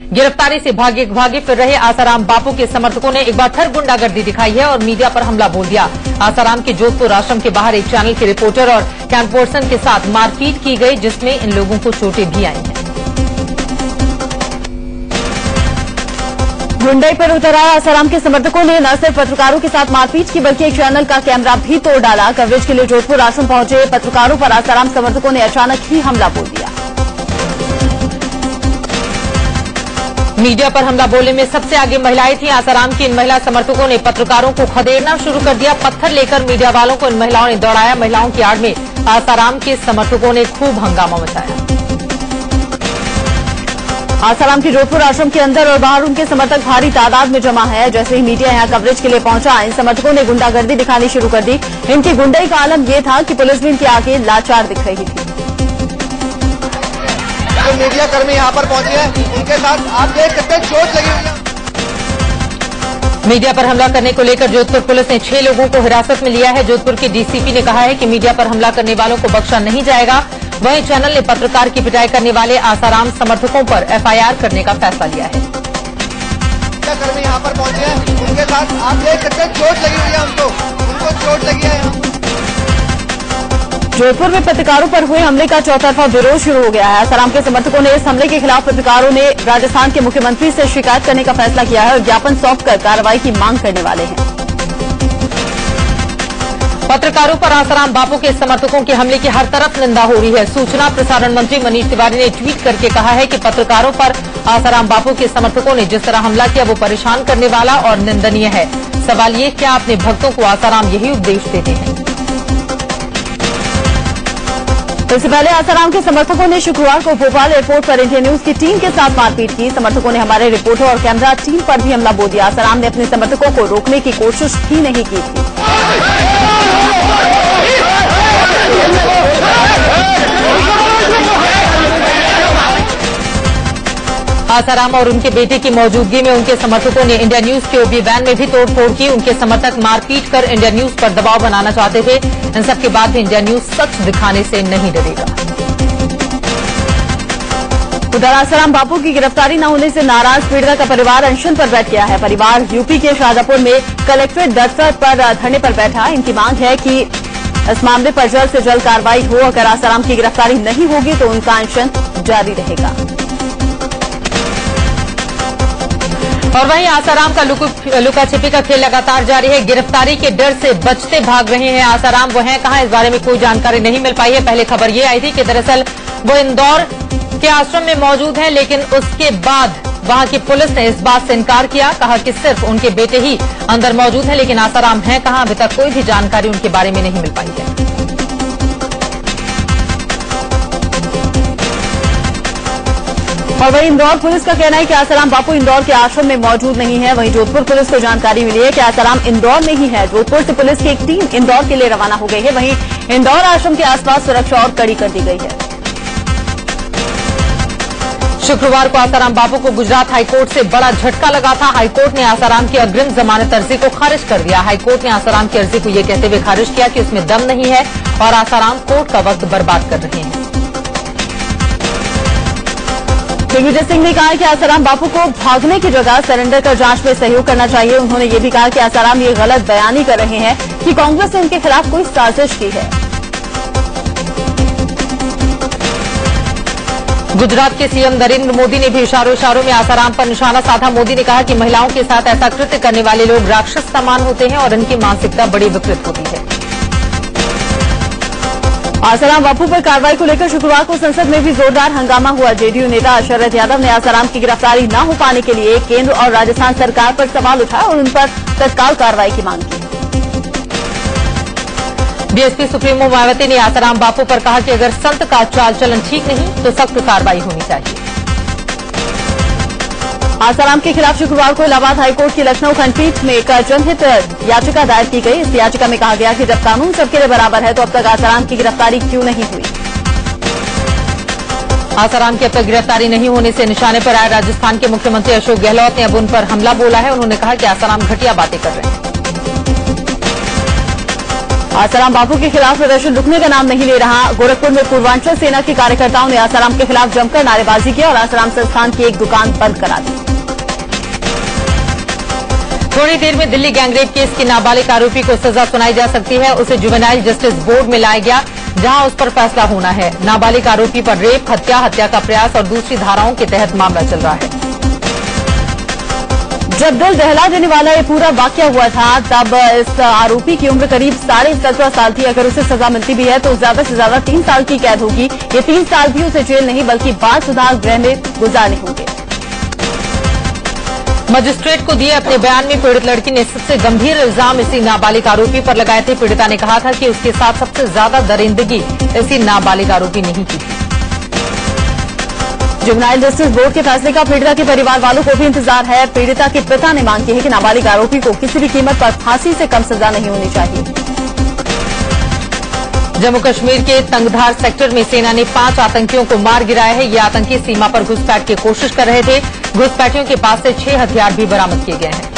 गिरफ्तारी से भागे फिर रहे आसाराम बापू के समर्थकों ने एक बार फिर गुंडागर्दी दिखाई है और मीडिया पर हमला बोल दिया। आसाराम के जोधपुर आश्रम के बाहर एक चैनल के रिपोर्टर और कैंप पर्सन के साथ मारपीट की गई, जिसमें इन लोगों को चोटें भी आई हैं। गुंडई पर उतर आए आसाराम के समर्थकों ने न सिर्फ पत्रकारों के साथ मारपीट की बल्कि एक चैनल का कैमरा भी तोड़ डाला। कवरेज के लिए जोधपुर आश्रम पहुंचे पत्रकारों पर आसाराम समर्थकों ने अचानक ही हमला बोल दिया। मीडिया पर हमला बोलने में सबसे आगे महिलाएं थीं। आसाराम की इन महिला समर्थकों ने पत्रकारों को खदेड़ना शुरू कर दिया। पत्थर लेकर मीडिया वालों को इन महिलाओं ने दौड़ाया। महिलाओं की आड़ में आसाराम के समर्थकों ने खूब हंगामा मचाया। आसाराम के जोधपुर आश्रम के अंदर और बाहर उनके समर्थक भारी तादाद में जमा है। जैसे ही मीडिया यहां कवरेज के लिए पहुंचा, इन समर्थकों ने गुंडागर्दी दिखानी शुरू कर दी। इनकी गुंडई का आलम यह था कि पुलिस भी इनके आगे लाचार दिख रही थी। जो मीडिया कर्मी यहां पर पहुंचे हैं, उनके साथ आप देख सकते हैं चोट लगी हुई है। मीडिया पर हमला करने को लेकर जोधपुर पुलिस ने 6 लोगों को हिरासत में लिया है। जोधपुर के डीसीपी ने कहा है कि मीडिया पर हमला करने वालों को बख्शा नहीं जाएगा। वहीं चैनल ने पत्रकार की पिटाई करने वाले आसाराम समर्थकों पर एफआईआर करने का फैसला लिया है। कर्मी यहाँ पर पहुंचे हैं, उनके साथ आप देख सकते हैं चोट लगी हुई है। उनको चोट लगी है। जोधपुर में पत्रकारों पर हुए हमले का चौतरफा विरोध शुरू हो गया है। आसाराम के समर्थकों ने इस हमले के खिलाफ पत्रकारों ने राजस्थान के मुख्यमंत्री से शिकायत करने का फैसला किया है और ज्ञापन सौंपकर कार्रवाई की मांग करने वाले हैं। पत्रकारों पर आसाराम बापू के समर्थकों के हमले की हर तरफ निंदा हो रही है। सूचना प्रसारण मंत्री मनीष तिवारी ने ट्वीट करके कहा है कि पत्रकारों पर आसाराम बापू के समर्थकों ने जिस तरह हमला किया वो परेशान करने वाला और निंदनीय है। सवाल ये, क्या अपने भक्तों को आसाराम यही उपदेश देते हैं? इससे पहले आसाराम के समर्थकों ने शुक्रवार को भोपाल एयरपोर्ट पर इंडिया न्यूज की टीम के साथ मारपीट की। समर्थकों ने हमारे रिपोर्टर और कैमरा टीम पर भी हमला बोल दिया। आसाराम ने अपने समर्थकों को रोकने की कोशिश भी नहीं की थी। आसाराम और उनके बेटे की मौजूदगी में उनके समर्थकों ने इंडिया न्यूज के ओबी वैन में भी तोड़फोड़ की। उनके समर्थक मारपीट कर इंडिया न्यूज पर दबाव बनाना चाहते थे। इन सबके बाद भी इंडिया न्यूज सच दिखाने से नहीं डरेगा। उधर आसाराम बापू की गिरफ्तारी न होने से नाराज पीड़िता का परिवार अनशन पर बैठ गया है। परिवार यूपी के शाजापुर में कलेक्ट्रेट दफ्तर पर धरने पर बैठा। इनकी मांग है कि इस मामले पर जल्द से जल्द कार्रवाई हो। अगर आसाराम की गिरफ्तारी नहीं होगी तो उनका अनशन जारी रहेगा। और वहीं आसाराम का लुका छिपी का खेल लगातार जारी है। गिरफ्तारी के डर से बचते भाग रहे हैं आसाराम। वो हैं कहां, इस बारे में कोई जानकारी नहीं मिल पाई है। पहले खबर ये आई थी कि दरअसल वो इंदौर के आश्रम में मौजूद हैं, लेकिन उसके बाद वहां की पुलिस ने इस बात से इनकार किया। कहा कि सिर्फ उनके बेटे ही अंदर मौजूद हैं, लेकिन आसाराम हैं कहां, अभी तक कोई भी जानकारी उनके बारे में नहीं मिल पाई है। और वहीं इंदौर पुलिस का कहना है कि आसाराम बापू इंदौर के आश्रम में मौजूद नहीं है। वहीं जोधपुर पुलिस को जानकारी मिली है कि आसाराम इंदौर में ही है। जोधपुर से पुलिस की एक टीम इंदौर के लिए रवाना हो गई है। वहीं इंदौर आश्रम के आसपास सुरक्षा और कड़ी कर दी गई है। शुक्रवार को आसाराम बापू को गुजरात हाईकोर्ट से बड़ा झटका लगा था। हाईकोर्ट ने आसाराम की अग्रिम जमानत अर्जी को खारिज कर दिया। हाईकोर्ट ने आसाराम की अर्जी को यह कहते हुए खारिज किया कि उसमें दम नहीं है और आसाराम कोर्ट का वक्त बर्बाद कर रहे हैं। दिग्विजय सिंह ने कहा कि आसाराम बापू को भागने की जगह सरेंडर कर जांच में सहयोग करना चाहिए। उन्होंने ये भी कहा कि आसाराम ये गलत बयानी कर रहे हैं कि कांग्रेस ने उनके खिलाफ कोई साजिश की है। गुजरात के सीएम नरेंद्र मोदी ने भी इशारों में आसाराम पर निशाना साधा। मोदी ने कहा कि महिलाओं के साथ ऐसा कृत्य करने वाले लोग राक्षस समान होते हैं और इनकी मानसिकता बड़ी विकृत होती है। आसाराम बापू पर कार्रवाई को लेकर शुक्रवार को संसद में भी जोरदार हंगामा हुआ। जेडीयू नेता शरद यादव ने आसाराम की गिरफ्तारी न हो पाने के लिए केंद्र और राजस्थान सरकार पर सवाल उठाया और उन पर तत्काल कार्रवाई की मांग की। बीएसपी सुप्रीमो मायावती ने आसाराम बापू पर कहा कि अगर संत का चाल चलन ठीक नहीं तो सख्त कार्रवाई होनी चाहिए। आसाराम के खिलाफ शुक्रवार को इलाहाबाद हाईकोर्ट की लखनऊ खंडपीठ में एक जनहित याचिका दायर की गई। इस याचिका में कहा गया कि जब कानून सबके लिए बराबर है तो अब तक आसाराम की गिरफ्तारी क्यों नहीं हुई। आसाराम की अब तक गिरफ्तारी नहीं होने से निशाने पर आए राजस्थान के मुख्यमंत्री अशोक गहलोत ने अब उन पर हमला बोला है। उन्होंने कहा कि आसाराम घटिया बातें कर रहे हैं। आसाराम बापू के खिलाफ प्रदर्शन रुकने का नाम नहीं ले रहा। गोरखपुर में पूर्वांचल सेना के कार्यकर्ताओं ने आसाराम के खिलाफ जमकर नारेबाजी की और आसाराम संस्थान की एक दुकान बंद करा दी। थोड़ी देर में दिल्ली गैंगरेप केस के नाबालिग आरोपी को सजा सुनाई जा सकती है। उसे जुवेनाइल जस्टिस बोर्ड में लाया गया, जहां उस पर फैसला होना है। नाबालिग आरोपी पर रेप, हत्या का प्रयास और दूसरी धाराओं के तहत मामला चल रहा है। जब दिल दहला देने वाला ये पूरा वाकया हुआ था, तब इस आरोपी की उम्र करीब 17.5 साल थी। अगर उसे सजा मिलती भी है तो ज्यादा से ज्यादा 3 साल की कैद होगी। ये 3 साल भी उसे जेल नहीं बल्कि बाल सुधार गृह में गुजारने होंगे। मजिस्ट्रेट को दिए अपने बयान में पीड़ित लड़की ने सबसे गंभीर इल्जाम इसी नाबालिग आरोपी पर लगाए थे। पीड़िता ने कहा था कि उसके साथ सबसे ज्यादा दरिंदगी इसी नाबालिग आरोपी ने ही की थी। जुवेनाइल जस्टिस बोर्ड के फैसले का पीड़िता के परिवार वालों को भी इंतजार है। पीड़िता के पिता ने मांग की है कि नाबालिग आरोपी को किसी भी कीमत पर फांसी से कम सजा नहीं होनी चाहिए। जम्मू कश्मीर के तंगधार सेक्टर में सेना ने 5 आतंकियों को मार गिराया है। ये आतंकी सीमा पर घुसपैठ की कोशिश कर रहे थे। घुसपैठियों के पास से 6 हथियार भी बरामद किए गए हैं।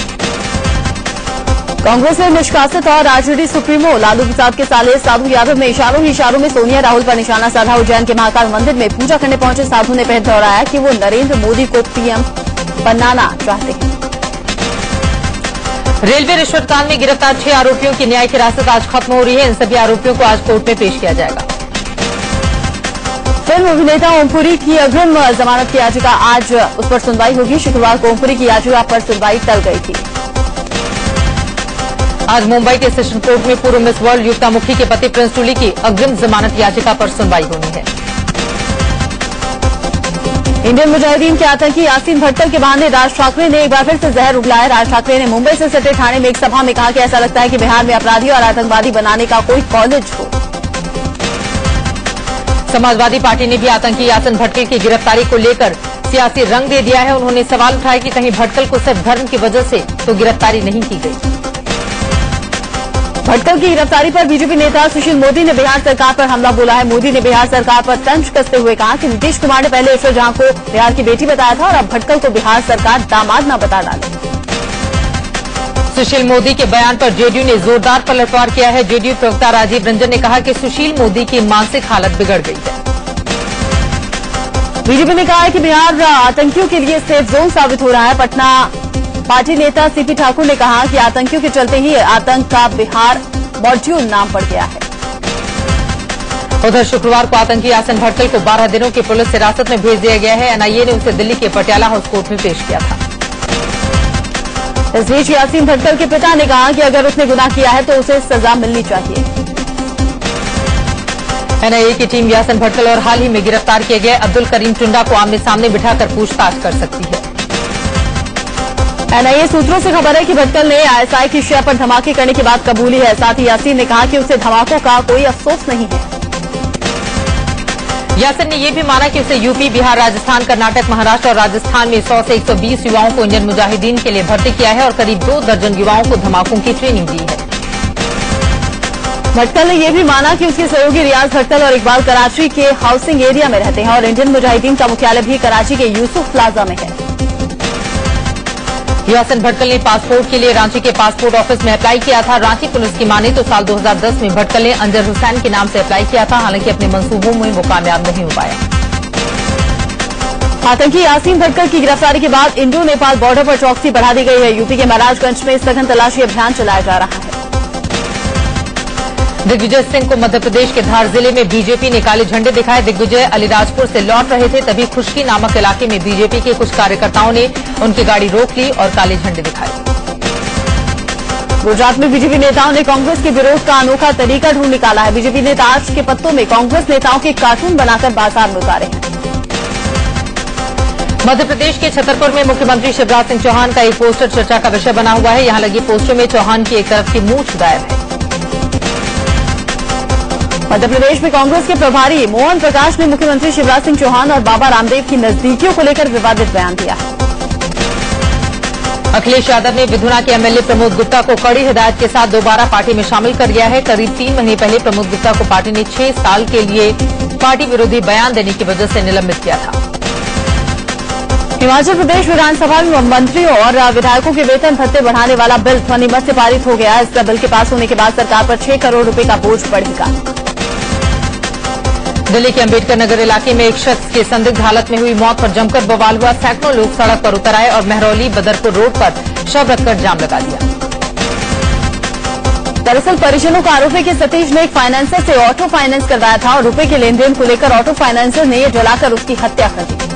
कांग्रेस में निष्कासित और आरजेडी सुप्रीमो लालू प्रसाद के साले साधु यादव ने इशारों ही इशारों में सोनिया राहुल पर निशाना साधा। उज्जैन के महाकाल मंदिर में पूजा करने पहुंचे साधु ने फिर दोहराया कि वो नरेंद्र मोदी को पीएम बनाना चाहते हैं। रेलवे रिश्वत कांड में गिरफ्तार 6 आरोपियों की न्यायिक हिरासत आज खत्म हो रही है। इन सभी आरोपियों को आज कोर्ट में पेश किया जाएगा। फिल्म अभिनेता ओमपुरी की अग्रिम जमानत की याचिका आज उस पर सुनवाई होगी। शुक्रवार को ओमपुरी की याचिका पर सुनवाई टल गई थी। आज मुंबई के सेशन कोर्ट में पूर्व मिस वर्ल्ड युक्ता मुखी के पति प्रिंस टूली की अग्रिम जमानत याचिका पर सुनवाई होनी है। इंडियन मुजाहिदीन के आतंकी यासीन भटकल के बहाने राज ठाकरे ने एक बार फिर से जहर उगलाया। राज ठाकरे ने मुंबई से सटे ठाणे में एक सभा में कहा कि ऐसा लगता है कि बिहार में अपराधी और आतंकवादी बनाने का कोई कॉलेज हो। समाजवादी पार्टी ने भी आतंकी यासीन भटकल की गिरफ्तारी को लेकर सियासी रंग दे दिया है। उन्होंने सवाल उठाया कि कहीं भटकल को सिर्फ धर्म की वजह से तो गिरफ्तारी नहीं की गई। भटकल की गिरफ्तारी पर बीजेपी नेता सुशील मोदी ने बिहार सरकार पर हमला बोला है। मोदी ने बिहार सरकार पर तंज कसते हुए कहा कि नीतीश कुमार ने पहले ईश्वर जहां को बिहार की बेटी बताया था और अब भटकल को बिहार सरकार दामाद न बता डाले। सुशील मोदी के बयान पर जेडीयू ने जोरदार पलटवार किया है। जेडीयू प्रवक्ता राजीव रंजन ने कहा कि सुशील मोदी की मानसिक हालत बिगड़ गई है। बीजेपी ने कहा है कि बिहार आतंकियों के लिए सेफ जोन साबित हो रहा है। पटना पार्टी नेता सीपी ठाकुर ने कहा कि आतंकियों के चलते ही आतंक का बिहार मॉड्यूल नाम पड़ गया है। उधर शुक्रवार को आतंकी यासीन भटकल को 12 दिनों की पुलिस हिरासत में भेज दिया गया है। एनआईए ने उसे दिल्ली के पटियाला हाउस कोर्ट में पेश किया था। इस बीच यासीन भटकल के पिता ने कहा कि अगर उसने गुनाह किया है तो उसे सजा मिलनी चाहिए। एनआईए की टीम यासीन भटकल और हाल ही में गिरफ्तार किए गए अब्दुल करीम टुंडा को आमने सामने बिठाकर पूछताछ कर सकती है। एनआईए सूत्रों से खबर है कि भटकल ने आईएसआई की शय पर धमाके करने की बात कबूली है। साथ ही यासीन ने कहा कि उसे धमाकों का कोई अफसोस नहीं है। यासीन ने यह भी माना कि उसे यूपी, बिहार, राजस्थान, कर्नाटक, महाराष्ट्र और राजस्थान में 100 से 120 युवाओं को इंडियन मुजाहिदीन के लिए भर्ती किया है और करीब 2 दर्जन युवाओं को धमाकों की ट्रेनिंग दी है। भटकल ने यह भी माना कि उसके सहयोगी रियाज भटकल और इकबाल कराची के हाउसिंग एरिया में रहते हैं और इंडियन मुजाहिदीन का मुख्यालय भी कराची के यूसुफ प्लाजा में है। यासीन भटकल ने पासपोर्ट के लिए रांची के पासपोर्ट ऑफिस में अप्लाई किया था। रांची पुलिस की माने तो साल 2010 में भटकल ने अंजर हुसैन के नाम से अप्लाई किया था। हालांकि अपने मंसूबों में वो कामयाब नहीं हो पाया। आतंकी यासीन भटकल की गिरफ्तारी के बाद इंडो नेपाल बॉर्डर पर चौकसी बढ़ा दी गई है। यूपी के महाराजगंज में सघन तलाशी अभियान चलाया जा रहा है। दिग्विजय सिंह को मध्य प्रदेश के धार जिले में बीजेपी ने काले झंडे दिखाए। दिग्विजय अलीराजपुर से लौट रहे थे, तभी खुशकी नामक इलाके में बीजेपी के कुछ कार्यकर्ताओं ने उनकी गाड़ी रोक ली और काले झंडे दिखाए। गुजरात में बीजेपी नेताओं ने कांग्रेस के विरोध का अनोखा तरीका ढूंढ निकाला है। बीजेपी ने ताश के पत्तों में कांग्रेस नेताओं के कार्टून बनाकर बाजार में उतारे हैं। मध्य प्रदेश के छतरपुर में मुख्यमंत्री शिवराज सिंह चौहान का एक पोस्टर चर्चा का विषय बना हुआ है। यहां लगे पोस्टर में चौहान की एक तरफ की मूंछ गायब है। मध्य प्रदेश में कांग्रेस के प्रभारी मोहन प्रकाश ने मुख्यमंत्री शिवराज सिंह चौहान और बाबा रामदेव की नजदीकियों को लेकर विवादित बयान दिया। अखिलेश यादव ने विधुना के एमएलए प्रमोद गुप्ता को कड़ी हिदायत के साथ दोबारा पार्टी में शामिल कर लिया है। करीब 3 महीने पहले प्रमोद गुप्ता को पार्टी ने 6 साल के लिए पार्टी विरोधी बयान देने की वजह से निलंबित किया था। हिमाचल प्रदेश विधानसभा में मंत्रियों और विधायकों के वेतन भत्ते बढ़ाने वाला बिल ध्वनिमत से पारित हो गया। इस बिल के पास होने के बाद सरकार पर 6 करोड़ रुपए का बोझ बढ़ेगा। दिल्ली के अंबेडकर नगर इलाके में एक शख्स की संदिग्ध हालत में हुई मौत पर जमकर बवाल हुआ। सैकड़ों लोग सड़क पर उतर आए और महरौली बदरपुर रोड पर शव रखकर जाम लगा दिया। दरअसल परिजनों का आरोप है कि सतीश ने एक फाइनेंसर से ऑटो फाइनेंस करवाया था और रुपए के लेन देन को लेकर ऑटो फाइनेंसर ने ये जलाकर उसकी हत्या कर दी।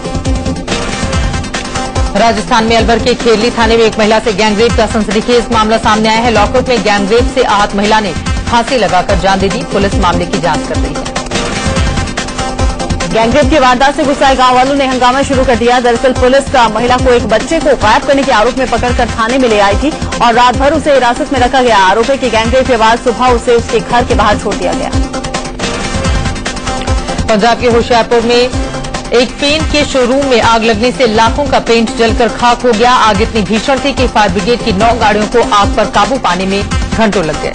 राजस्थान में अलवर के खेरली थाने में एक महिला से गैंगरेप का सनसनीखेज मामला सामने आया है। लॉकआउट में गैंगरेप से आहत महिला ने फांसी लगाकर जान दे दी। पुलिस मामले की जांच कर रही है। गैंगरेप की वारदात से गुस्साए गांव वालों ने हंगामा शुरू कर दिया। दरअसल पुलिस महिला को एक बच्चे को गायब करने के आरोप में पकड़कर थाने में ले आई थी और रात भर उसे हिरासत में रखा गया। आरोप है कि गैंगरेप के बाद सुबह उसे उसके घर के बाहर छोड़ दिया गया। पंजाब के होशियारपुर में एक पेंट के शोरूम में आग लगने से लाखों का पेंट जलकर खाक हो गया। आग इतनी भीषण थी कि फायर ब्रिगेड की 9 गाड़ियों को आग पर काबू पाने में घंटों लग गए।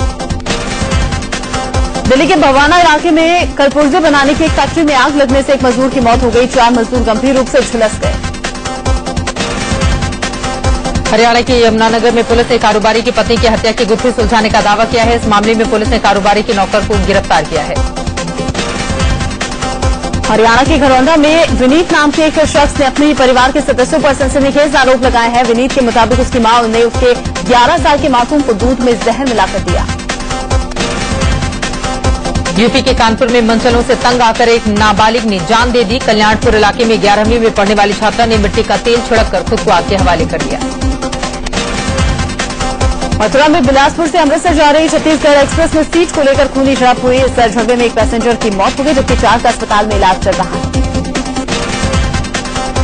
दिल्ली के भवाना इलाके में कल पुर्जे बनाने की एक फैक्ट्री में आग लगने से एक मजदूर की मौत हो गई। 4 मजदूर गंभीर रूप से झुलस गए। हरियाणा के यमुनानगर में पुलिस ने कारोबारी की पत्नी की हत्या की गुत्थी सुलझाने का दावा किया है। इस मामले में पुलिस ने कारोबारी के नौकर को गिरफ्तार किया है। हरियाणा के घरौंदा में विनीत नाम के एक शख्स ने अपने परिवार के सदस्यों पर सनसनीखेज आरोप लगाए हैं। विनीत के मुताबिक उसकी मां ने उसके 11 साल के मासूम को दूध में जहर मिलाकर दिया। यूपी के कानपुर में मनचलों से तंग आकर एक नाबालिग ने जान दे दी। कल्याणपुर इलाके में 11वीं में पढ़ने वाली छात्रा ने मिट्टी का तेल छिड़ककर खुद को आग के हवाले कर दिया। मथुरा में बिलासपुर से अमृतसर जा रही छत्तीसगढ़ एक्सप्रेस में सीट को लेकर खूनी झड़प हुई। इस झड़पे में एक पैसेंजर की मौत हो गई जबकि 4 का अस्पताल में इलाज चल रहा है।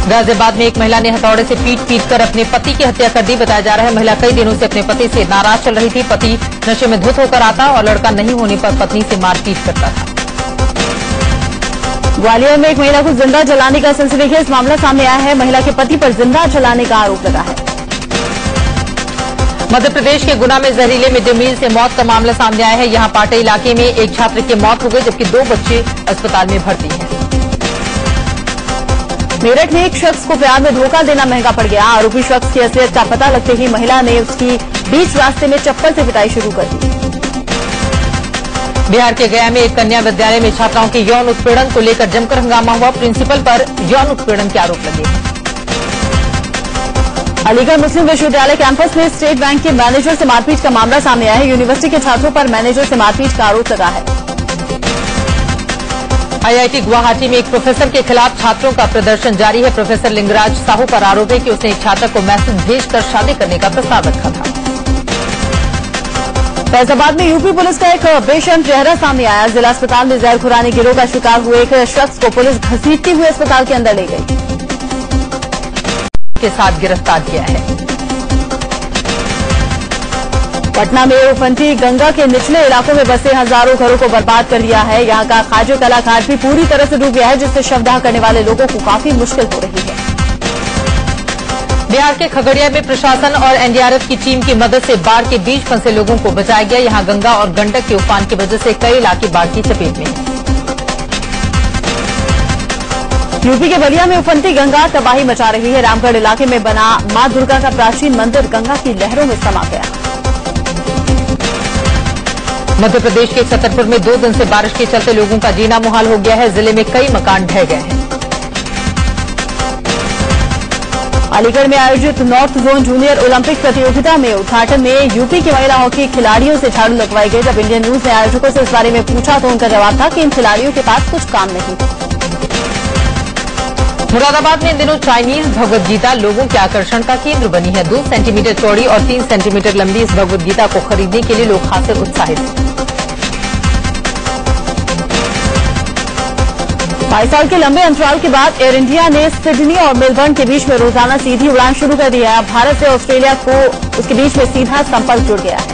गाजियाबाद में एक महिला ने हथौड़े से पीट कर अपने पति की हत्या कर दी। बताया जा रहा है महिला कई दिनों से अपने पति से नाराज चल रही थी। पति नशे में धुत होकर आता और लड़का नहीं होने पर पत्नी से मारपीट करता था। ग्वालियर में एक महिला को जिंदा जलाने का सनसनीखेज मामला सामने आया है। महिला के पति पर जिंदा जलाने का आरोप लगा है। मध्य प्रदेश के गुना में जहरीले मिड डे मील से मौत का मामला सामने आया है। यहां पाटे इलाके में एक छात्र की मौत हो गई जबकि 2 बच्चे अस्पताल में भर्ती हैं। मेरठ में एक शख्स को प्यार में धोखा देना महंगा पड़ गया। आरोपी शख्स की असलियत का पता लगते ही महिला ने उसकी बीच रास्ते में चप्पल से पिटाई शुरू कर दी। बिहार के गया में एक कन्या विद्यालय में छात्राओं के यौन उत्पीड़न को लेकर जमकर हंगामा हुआ। प्रिंसिपल पर यौन उत्पीड़न के आरोप लगे। अलीगढ़ मुस्लिम विश्वविद्यालय कैंपस में स्टेट बैंक के मैनेजर से मारपीट का मामला सामने आया है। यूनिवर्सिटी के छात्रों पर मैनेजर से मारपीट का आरोप लगा है। आईआईटी गुवाहाटी में एक प्रोफेसर के खिलाफ छात्रों का प्रदर्शन जारी है। प्रोफेसर लिंगराज साहू पर आरोप है कि उसने एक छात्र को मैसेज भेजकर शादी करने का प्रस्ताव रखा था। फैजाबाद में यूपी पुलिस का एक बेशर्म चेहरा सामने आया। जिला अस्पताल में जहर खुरानी गिरोह का शिकार हुए एक शख्स को पुलिस घसीटती हुए अस्पताल के अंदर ले गई के साथ गिरफ्तार किया है। पटना में उफनती गंगा के निचले इलाकों में बसे हजारों घरों को बर्बाद कर दिया है। यहां का खाजो कला घाट भी पूरी तरह से डूब गया है जिससे शवदाह करने वाले लोगों को काफी मुश्किल हो रही है। बिहार के खगड़िया में प्रशासन और एनडीआरएफ की टीम की मदद से बाढ़ के बीच फंसे लोगों को बचाया गया। यहां गंगा और गंडक के उफान की वजह से कई इलाके बाढ़ की चपेट में हैं। यूपी के बलिया में उफनती गंगा तबाही मचा रही है। रामगढ़ इलाके में बना मां दुर्गा का प्राचीन मंदिर गंगा की लहरों में समा गया। मध्य प्रदेश के छतरपुर में 2 दिन से बारिश के चलते लोगों का जीना मुहाल हो गया है। जिले में कई मकान ढह गए हैं। अलीगढ़ में आयोजित नॉर्थ जोन जूनियर ओलंपिक प्रतियोगिता में उद्घाटन में यूपी की महिला हॉकी खिलाड़ियों से झाड़ू लगवाई गई। जब इंडियन न्यूज ने आयोजकों से इस बारे में पूछा तो उनका जवाब था कि इन खिलाड़ियों के पास कुछ काम नहीं। मुरादाबाद में इन दिनों चाइनीज भगवद गीता लोगों के आकर्षण का केंद्र बनी है। 2 सेंटीमीटर चौड़ी और 3 सेंटीमीटर लंबी इस भगवद गीता को खरीदने के लिए लोग खासे उत्साहित हैं। 22 साल के लंबे अंतराल के बाद एयर इंडिया ने सिडनी और मेलबर्न के बीच में रोजाना सीधी उड़ान शुरू कर दी है। अब भारत से ऑस्ट्रेलिया को उसके बीच में सीधा संपर्क जुड़ गया है।